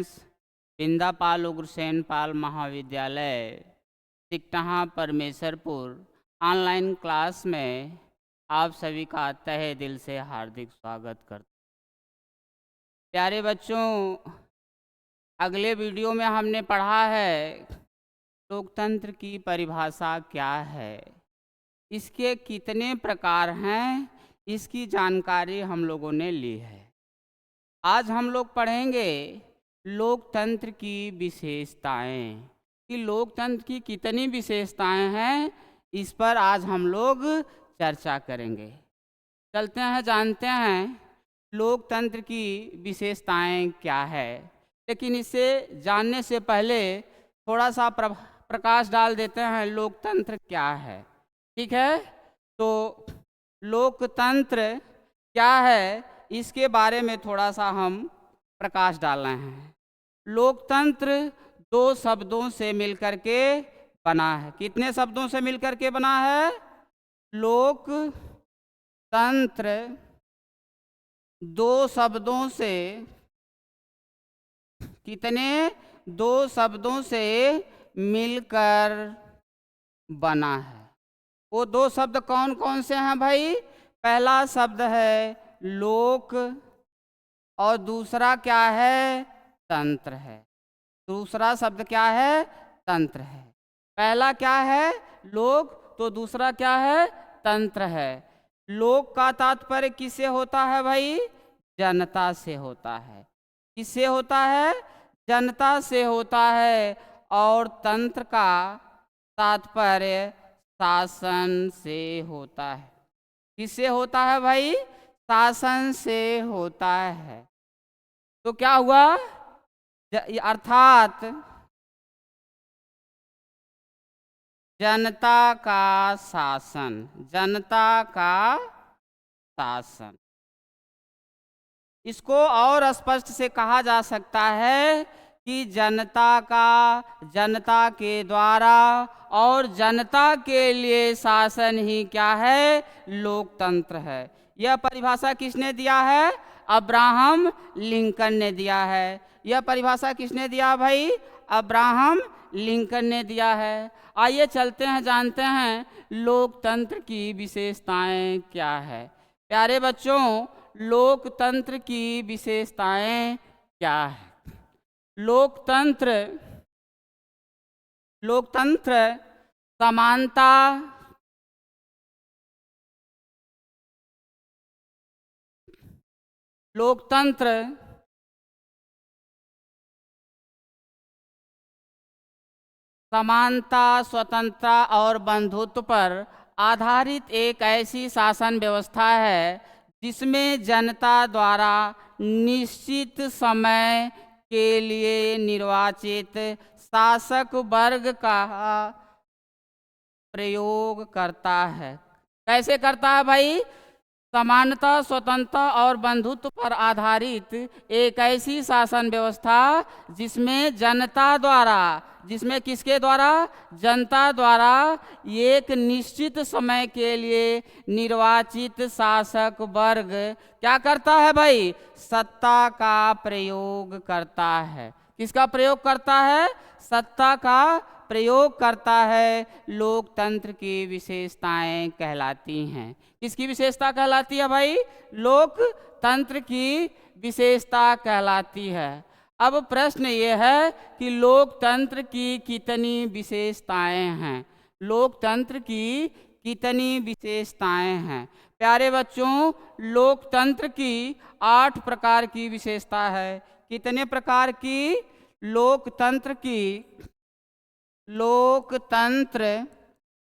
Students, बिंदापाल Ugrasen पाल महाविद्यालय सिकटहा Parmeshwarpur online class में आप सभी का तहे दिल से हार्दिक स्वागत करता हूं। प्यारे बच्चों, अगले वीडियो में हमने पढ़ा है लोकतंत्र की परिभाषा क्या है, इसके कितने प्रकार हैं, इसकी जानकारी हम लोगों ने ली है। आज हम लोग पढ़ेंगे लोकतंत्र की विशेषताएं, कि लोकतंत्र की कितनी विशेषताएं हैं, इस पर आज हम लोग चर्चा करेंगे। चलते हैं, जानते हैं लोकतंत्र की विशेषताएं क्या है। लेकिन इसे जानने से पहले थोड़ा सा प्रकाश डाल देते हैं लोकतंत्र क्या है। ठीक है, तो लोकतंत्र क्या है इसके बारे में थोड़ा सा हम प्रकाश डाल रहे हैं। लोकतंत्र दो शब्दों से मिलकर के बना है। कितने शब्दों से मिलकर के बना है? लोकतंत्र दो शब्दों से, कितने? दो शब्दों से मिलकर बना है। वो दो शब्द कौन कौन से हैं भाई? पहला शब्द है लोक और दूसरा क्या है? तंत्र है। दूसरा शब्द क्या है? तंत्र है। पहला क्या है? लोक, तो दूसरा क्या है? तंत्र है। लोक का तात्पर्य किससे होता है भाई? जनता से होता है। किससे होता है? जनता से होता है। और तंत्र का तात्पर्य शासन से होता है। किससे होता है भाई? शासन से होता है। तो क्या हुआ? अर्थात जनता का शासन, जनता का शासन। इसको और स्पष्ट से कहा जा सकता है कि जनता का, जनता के द्वारा और जनता के लिए शासन ही क्या है? लोकतंत्र है। यह परिभाषा किसने दिया है? अब्राहम लिंकन ने दिया है। यह परिभाषा किसने दिया भाई? अब्राहम लिंकन ने दिया है। आइए चलते हैं, जानते हैं लोकतंत्र की विशेषताएं क्या है। प्यारे बच्चों, लोकतंत्र की विशेषताएं क्या है? लोकतंत्र, लोकतंत्र समानता, लोकतंत्र समानता, स्वतंत्रता और बंधुत्व पर आधारित एक ऐसी शासन व्यवस्था है जिसमें जनता द्वारा निश्चित समय के लिए निर्वाचित शासक वर्ग का प्रयोग करता है। कैसे करता है भाई? समानता, स्वतंत्रता और बंधुत्व पर आधारित एक ऐसी शासन व्यवस्था जिसमें जनता द्वारा, जिसमें किसके द्वारा? जनता द्वारा एक निश्चित समय के लिए निर्वाचित शासक वर्ग क्या करता है भाई? सत्ता का प्रयोग करता है। किसका प्रयोग करता है? सत्ता का प्रयोग करता है। लोकतंत्र की विशेषताएं कहलाती हैं। किसकी विशेषता कहलाती है भाई? लोकतंत्र की विशेषता कहलाती है। अब प्रश्न ये है कि लोकतंत्र की कितनी विशेषताएं हैं? लोकतंत्र की कितनी विशेषताएं हैं? प्यारे बच्चों, लोकतंत्र की 8 प्रकार की विशेषता है। कितने प्रकार की? लोकतंत्र की, लोकतंत्र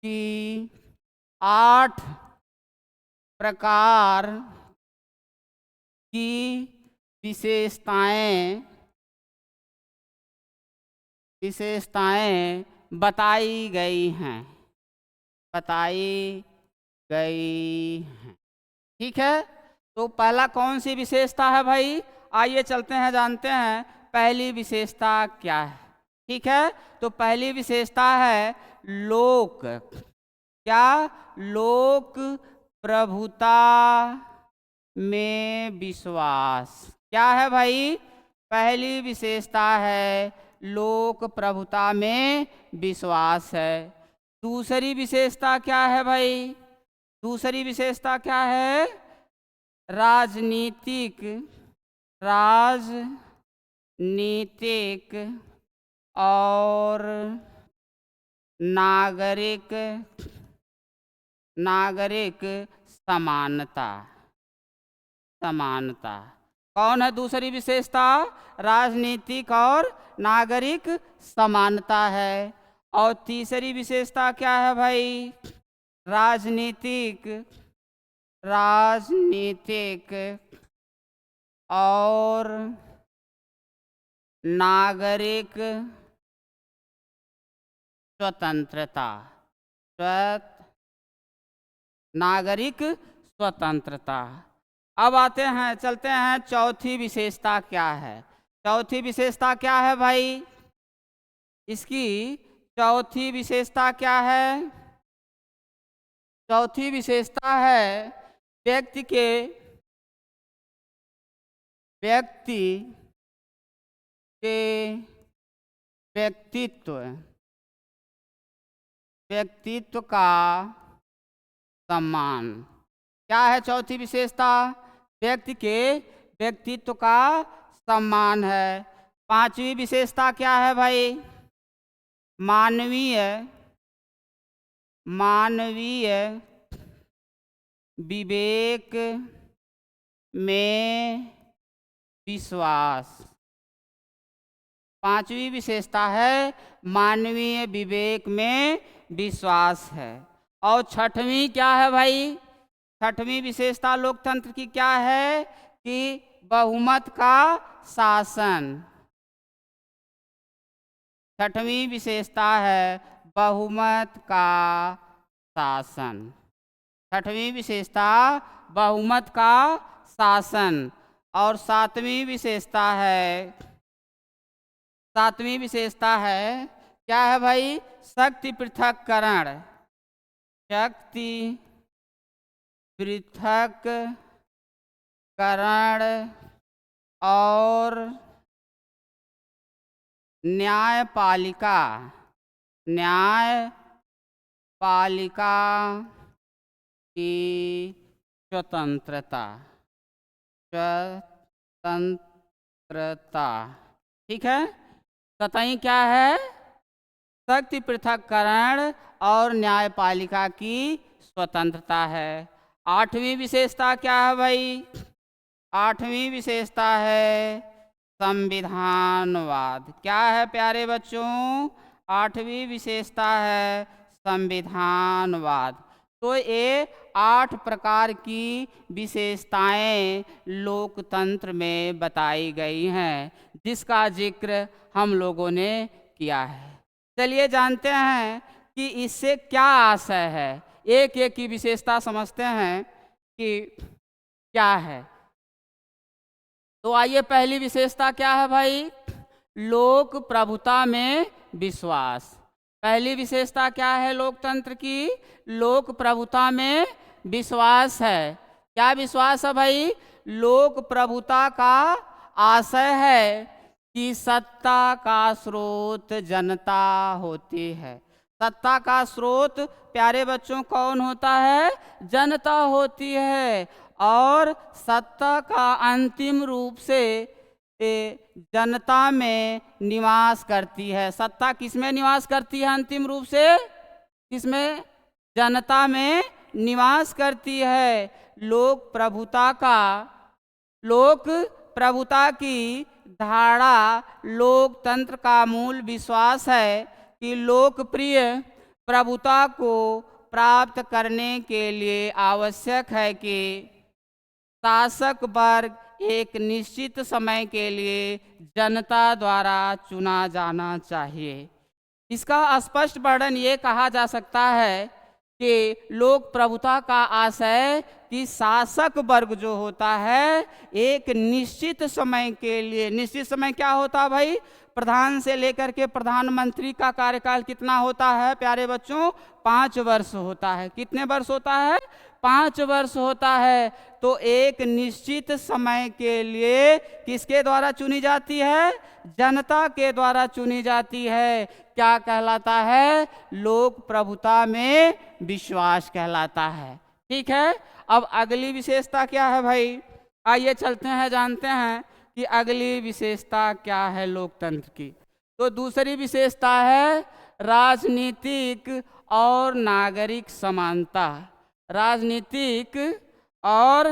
की 8 प्रकार की विशेषताएं बताई गई हैं, बताई गई हैं। ठीक है, तो पहला कौन सी विशेषता है भाई? आइए चलते हैं, जानते हैं पहली विशेषता क्या है। ठीक है, तो पहली विशेषता है लोक, क्या? लोक प्रभुता में विश्वास। क्या है भाई? पहली विशेषता है लोक प्रभुता में विश्वास है। दूसरी विशेषता क्या है भाई? दूसरी विशेषता क्या है? राजनीतिक और नागरिक समानता। कौन है दूसरी विशेषता? राजनीतिक और नागरिक समानता है। और तीसरी विशेषता क्या है भाई? राजनीतिक और नागरिक स्वतंत्रता। अब आते हैं, चलते हैं चौथी विशेषता क्या है। चौथी विशेषता क्या है भाई? इसकी चौथी विशेषता क्या है? चौथी विशेषता है व्यक्ति के व्यक्तित्व का सम्मान। क्या है चौथी विशेषता? व्यक्ति के व्यक्तित्व का सम्मान है। पांचवी विशेषता क्या है भाई? मानवीय विवेक में विश्वास। पांचवी विशेषता है मानवीय विवेक में विश्वास है। और छठवीं क्या है भाई? छठवीं विशेषता लोकतंत्र की क्या है? कि बहुमत का शासन। छठवीं विशेषता है बहुमत का शासन। छठवीं विशेषता बहुमत का शासन। और सातवीं विशेषता है क्या है भाई? शक्ति पृथक्करण। और न्यायपालिका की स्वतंत्रता। ठीक है। सतही क्या है? शक्ति पृथक्करण और न्यायपालिका की स्वतंत्रता है। आठवीं विशेषता क्या है भाई? आठवीं विशेषता है संविधानवाद। क्या है प्यारे बच्चों? आठवीं विशेषता है संविधानवाद। तो ये 8 प्रकार की विशेषताएं लोकतंत्र में बताई गई हैं, जिसका जिक्र हम लोगों ने किया है। चलिए जानते हैं कि इससे क्या आशय है। एक एक की विशेषता समझते हैं कि क्या है। तो आइए, पहली विशेषता क्या है भाई? लोक प्रभुता में विश्वास। पहली विशेषता क्या है लोकतंत्र की? लोक प्रभुता में विश्वास है। क्या विश्वास है भाई? लोक प्रभुता का आशय है कि सत्ता का स्रोत जनता होती है। सत्ता का स्रोत प्यारे बच्चों कौन होता है? जनता होती है। और सत्ता का अंतिम रूप से जनता में निवास करती है। सत्ता किसमें निवास करती है? अंतिम रूप से किसमें? जनता में निवास करती है। लोक प्रभुता की धारणा लोकतंत्र का मूल विश्वास है कि लोकप्रिय प्रभुता को प्राप्त करने के लिए आवश्यक है कि शासक वर्ग एक निश्चित समय के लिए जनता द्वारा चुना जाना चाहिए। इसका स्पष्ट वर्णन ये कहा जा सकता है कि लोक प्रभुता का आशय कि शासक वर्ग जो होता है एक निश्चित समय के लिए, निश्चित समय क्या होता है भाई? प्रधान से लेकर के प्रधानमंत्री का कार्यकाल कितना होता है प्यारे बच्चों? 5 वर्ष होता है। कितने वर्ष होता है? 5 वर्ष होता है तो एक निश्चित समय के लिए किसके द्वारा चुनी जाती है? जनता के द्वारा चुनी जाती है। क्या कहलाता है? लोक प्रभुता में विश्वास कहलाता है। ठीक है, अब अगली विशेषता क्या है भाई? आइए चलते हैं, जानते हैं कि अगली विशेषता क्या है लोकतंत्र की। तो दूसरी विशेषता है राजनीतिक और नागरिक समानता। राजनीतिक और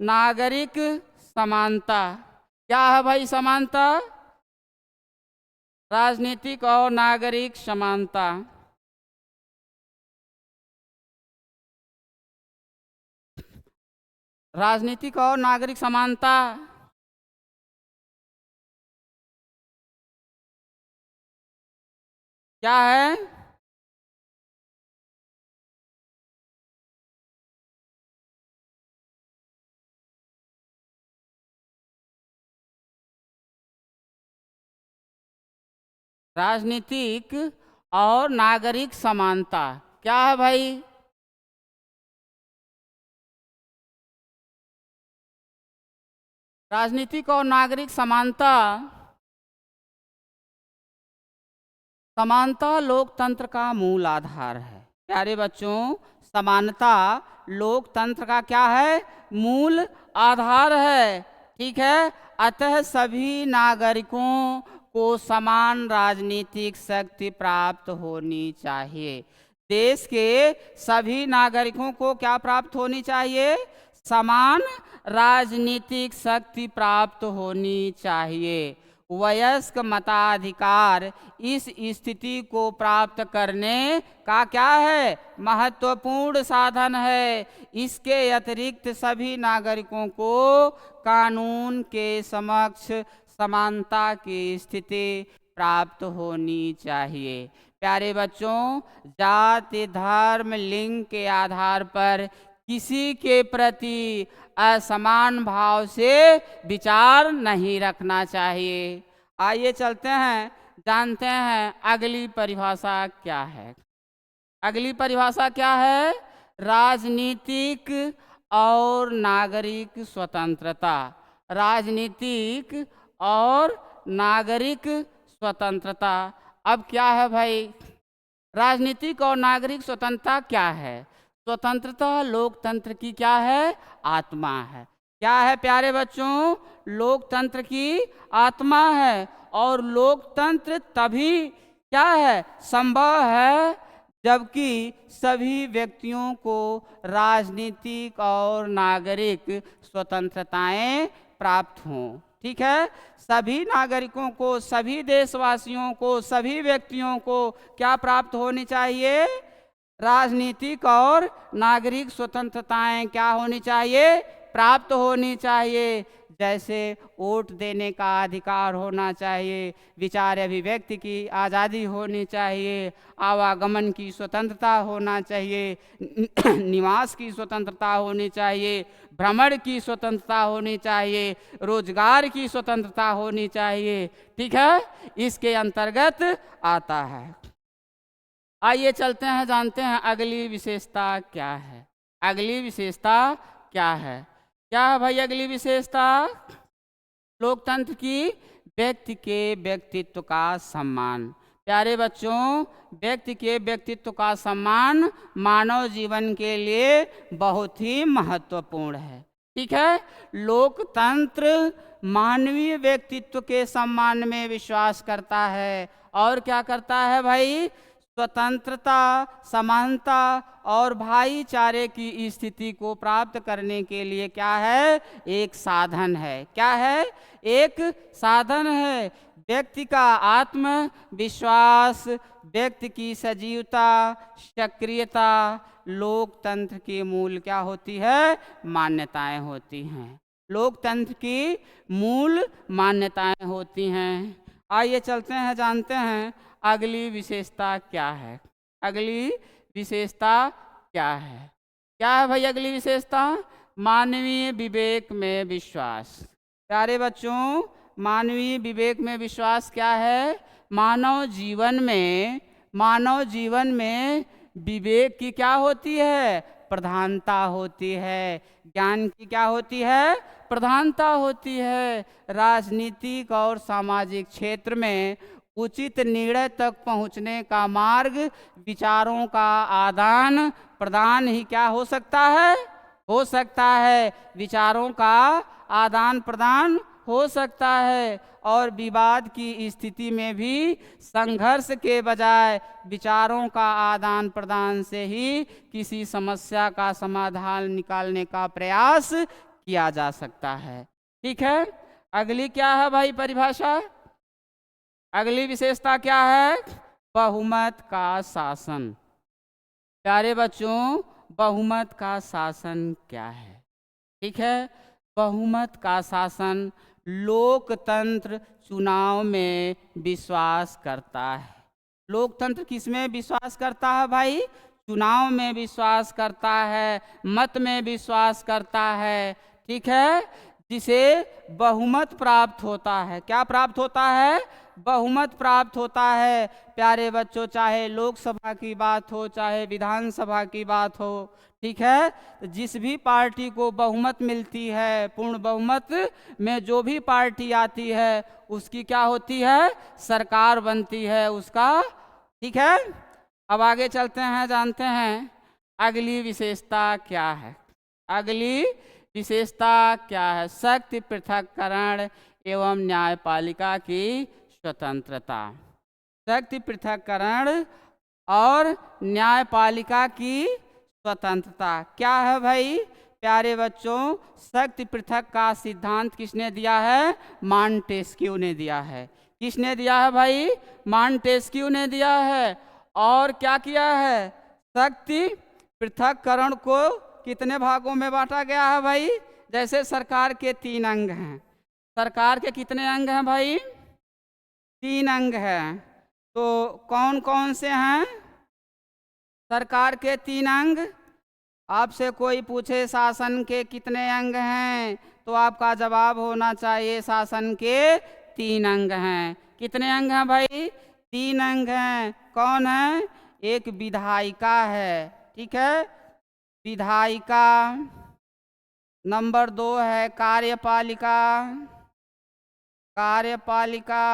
नागरिक समानता क्या है भाई? समानता, राजनीतिक और नागरिक समानता। राजनीतिक और नागरिक समानता क्या है? राजनीतिक और नागरिक समानता क्या है भाई? राजनीतिक और नागरिक समानता, समानता लोकतंत्र का मूल आधार है। प्यारे बच्चों, समानता लोकतंत्र का क्या है? मूल आधार है। ठीक है, अतः सभी नागरिकों को समान राजनीतिक शक्ति प्राप्त होनी चाहिए। देश के सभी नागरिकों को क्या प्राप्त होनी चाहिए? समान राजनीतिक शक्ति प्राप्त होनी चाहिए। वयस्क मताधिकार इस स्थिति को प्राप्त करने का क्या है? महत्वपूर्ण साधन है। इसके अतिरिक्त सभी नागरिकों को कानून के समक्ष समानता की स्थिति प्राप्त होनी चाहिए। प्यारे बच्चों, जाति, धर्म, लिंग के आधार पर किसी के प्रति असमान भाव से विचार नहीं रखना चाहिए। आइए चलते हैं, जानते हैं अगली परिभाषा क्या है। अगली परिभाषा क्या है? राजनीतिक और नागरिक स्वतंत्रता। राजनीतिक और नागरिक स्वतंत्रता। अब क्या है भाई? राजनीतिक और नागरिक स्वतंत्रता क्या है? स्वतंत्रता लोकतंत्र की क्या है? आत्मा है। क्या है प्यारे बच्चों? लोकतंत्र की आत्मा है। और लोकतंत्र तभी क्या है? संभव है जबकि सभी व्यक्तियों को राजनीतिक और नागरिक स्वतंत्रताएं प्राप्त हों। ठीक है, सभी नागरिकों को, सभी देशवासियों को, सभी व्यक्तियों को क्या प्राप्त होनी चाहिए? राजनीतिक और नागरिक स्वतंत्रताएं क्या होनी चाहिए? प्राप्त होनी चाहिए। जैसे वोट देने का अधिकार होना चाहिए, विचार अभिव्यक्ति की आज़ादी होनी चाहिए, आवागमन की स्वतंत्रता होना चाहिए, निवास की स्वतंत्रता होनी चाहिए, भ्रमण की स्वतंत्रता होनी चाहिए, रोजगार की स्वतंत्रता होनी चाहिए। ठीक है, इसके अंतर्गत आता है। आइए चलते हैं, जानते हैं अगली विशेषता क्या है। अगली विशेषता क्या है? क्या है भाई अगली विशेषता? लोकतंत्र की व्यक्ति के व्यक्तित्व का सम्मान। प्यारे बच्चों, व्यक्ति के व्यक्तित्व का सम्मान मानव जीवन के लिए बहुत ही महत्वपूर्ण है। ठीक है, लोकतंत्र मानवीय व्यक्तित्व के सम्मान में विश्वास करता है। और क्या करता है भाई? स्वतंत्रता, समानता और भाईचारे की स्थिति को प्राप्त करने के लिए क्या है? एक साधन है। क्या है? एक साधन है। व्यक्ति का आत्मविश्वास, व्यक्ति की सजीवता, सक्रियता लोकतंत्र की मूल क्या होती है? मान्यताएं होती हैं। लोकतंत्र की मूल मान्यताएं होती हैं। आइए चलते हैं, जानते हैं अगली विशेषता क्या है। अगली विशेषता क्या है? क्या है भाई अगली विशेषता? मानवीय विवेक में विश्वास। प्यारे बच्चों, मानवीय विवेक में विश्वास क्या है? मानव जीवन में विवेक की क्या होती है? प्रधानता होती है। ज्ञान की क्या होती है? प्रधानता होती है। राजनीतिक और सामाजिक क्षेत्र में उचित निर्णय तक पहुंचने का मार्ग विचारों का आदान प्रदान ही क्या हो सकता है? हो सकता है। विचारों का आदान प्रदान हो सकता है। और विवाद की स्थिति में भी संघर्ष के बजाय विचारों का आदान प्रदान से ही किसी समस्या का समाधान निकालने का प्रयास किया जा सकता है। ठीक है, अगली क्या है भाई परिभाषा? अगली विशेषता क्या है? बहुमत का शासन। प्यारे बच्चों, बहुमत का शासन क्या है? ठीक है, बहुमत का शासन लोकतंत्र चुनाव में विश्वास करता है। लोकतंत्र किस में विश्वास करता है भाई? चुनाव में विश्वास करता है, मत में विश्वास करता है। ठीक है, जिसे बहुमत प्राप्त होता है। क्या प्राप्त होता है? बहुमत प्राप्त होता है। प्यारे बच्चों, चाहे लोकसभा की बात हो, चाहे विधानसभा की बात हो, ठीक है, तो जिस भी पार्टी को बहुमत मिलती है, पूर्ण बहुमत में जो भी पार्टी आती है, उसकी क्या होती है? सरकार बनती है उसका। ठीक है, अब आगे चलते हैं, जानते हैं अगली विशेषता क्या है। अगली विशेषता क्या है? शक्ति पृथक्करण एवं न्यायपालिका की स्वतंत्रता। शक्ति पृथक्करण और न्यायपालिका की स्वतंत्रता क्या है भाई? प्यारे बच्चों, शक्ति पृथक का सिद्धांत किसने दिया है? मॉन्टेस्क्यू ने दिया है। किसने दिया है भाई? मॉन्टेस्क्यू ने दिया है। और क्या किया है? शक्ति पृथक्करण को कितने भागों में बांटा गया है भाई? जैसे सरकार के 3 अंग हैं। सरकार के कितने अंग हैं भाई? 3 अंग हैं। तो कौन कौन से हैं सरकार के 3 अंग? आपसे कोई पूछे शासन के कितने अंग हैं, तो आपका जवाब होना चाहिए शासन के 3 अंग हैं। कितने अंग हैं भाई? 3 अंग हैं। कौन है? एक विधायिका है, ठीक है, विधायिका। नंबर 2 है कार्यपालिका, कार्यपालिका।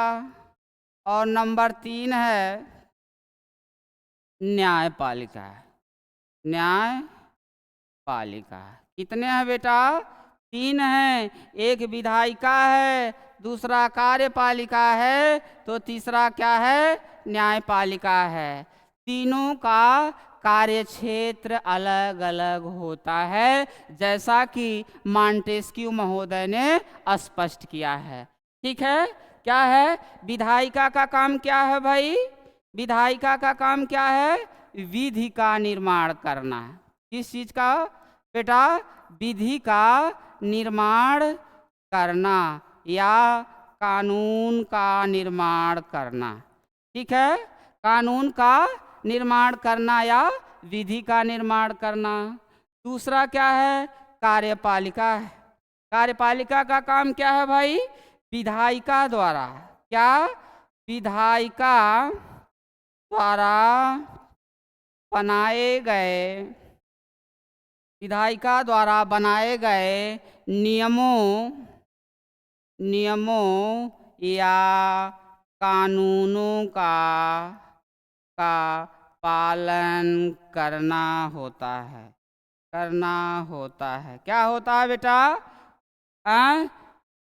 और नंबर 3 है न्यायपालिका, न्यायपालिका। कितने हैं बेटा? 3 हैं। एक विधायिका है, दूसरा कार्यपालिका है, तो तीसरा क्या है? न्यायपालिका है। तीनों का कार्यक्षेत्र अलग अलग होता है, जैसा कि मॉन्टेस्क्यू महोदय ने स्पष्ट किया है। ठीक है, क्या है? विधायिका का काम क्या है भाई? विधायिका का काम क्या है? विधि का निर्माण करना। किस चीज का बेटा? विधि का निर्माण करना या कानून का निर्माण करना। ठीक है, कानून का निर्माण करना या विधि का निर्माण करना। दूसरा क्या है? कार्यपालिका है। कार्यपालिका का काम क्या है भाई? विधायिका द्वारा, क्या? विधायिका द्वारा बनाए गए, विधायिका द्वारा बनाए गए नियमों या कानूनों का पालन करना होता है, करना होता है। क्या होता है बेटा?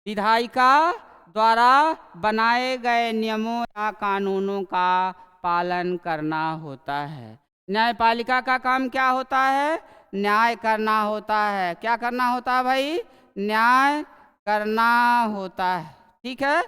विधायिका द्वारा बनाए गए नियमों या कानूनों का पालन करना होता है। न्यायपालिका का काम क्या होता है? न्याय करना होता है। क्या करना होता है भाई? न्याय करना होता है। ठीक है,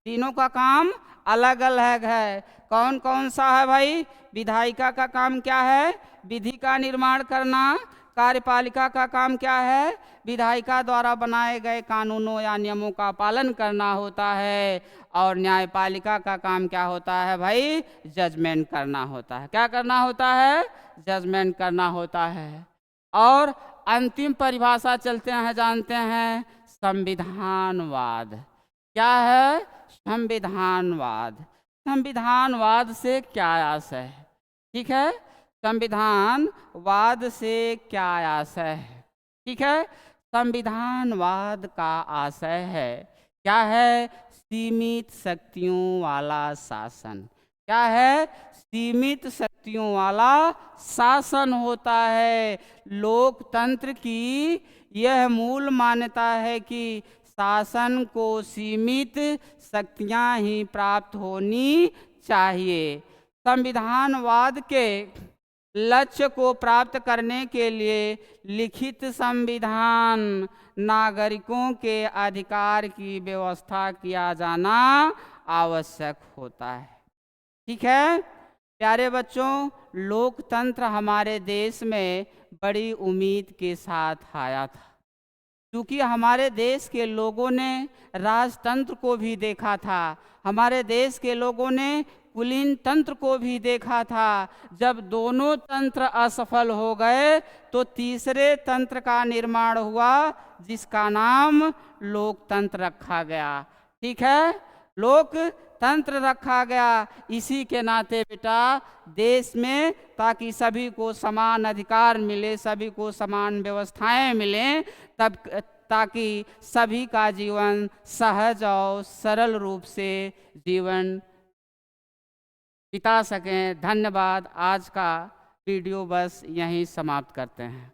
तीनों का काम अलग अलग है। कौन कौन सा है भाई? विधायिका का काम क्या है? विधि का निर्माण करना। कार्यपालिका का काम क्या है? विधायिका द्वारा बनाए गए कानूनों या नियमों का पालन करना होता है। और न्यायपालिका का काम क्या होता है भाई? जजमेंट करना होता है। क्या करना होता है? जजमेंट करना होता है। और अंतिम परिभाषा चलते हैं, जानते हैं संविधानवाद। क्या है? संविधानवाद। संविधानवाद से क्या आशय है? ठीक है, संविधानवाद से क्या आशय है? ठीक है, संविधानवाद का आशय है, क्या है? सीमित शक्तियों वाला शासन। क्या है? सीमित शक्तियों वाला शासन होता है। लोकतंत्र की यह मूल मान्यता है कि शासन को सीमित शक्तियां ही प्राप्त होनी चाहिए। संविधानवाद के लक्ष्य को प्राप्त करने के लिए लिखित संविधान नागरिकों के अधिकार की व्यवस्था किया जाना आवश्यक होता है। ठीक है प्यारे बच्चों, लोकतंत्र हमारे देश में बड़ी उम्मीद के साथ आया था, क्योंकि हमारे देश के लोगों ने राजतंत्र को भी देखा था, हमारे देश के लोगों ने कुलीन तंत्र को भी देखा था। जब दोनों तंत्र असफल हो गए तो तीसरे तंत्र का निर्माण हुआ, जिसका नाम लोकतंत्र रखा गया। ठीक है, लोकतंत्र रखा गया। इसी के नाते बेटा देश में, ताकि सभी को समान अधिकार मिले, सभी को समान व्यवस्थाएं मिलें, तब ताकि सभी का जीवन सहज और सरल रूप से जीवन बिता सकें। धन्यवाद। आज का वीडियो बस यहीं समाप्त करते हैं।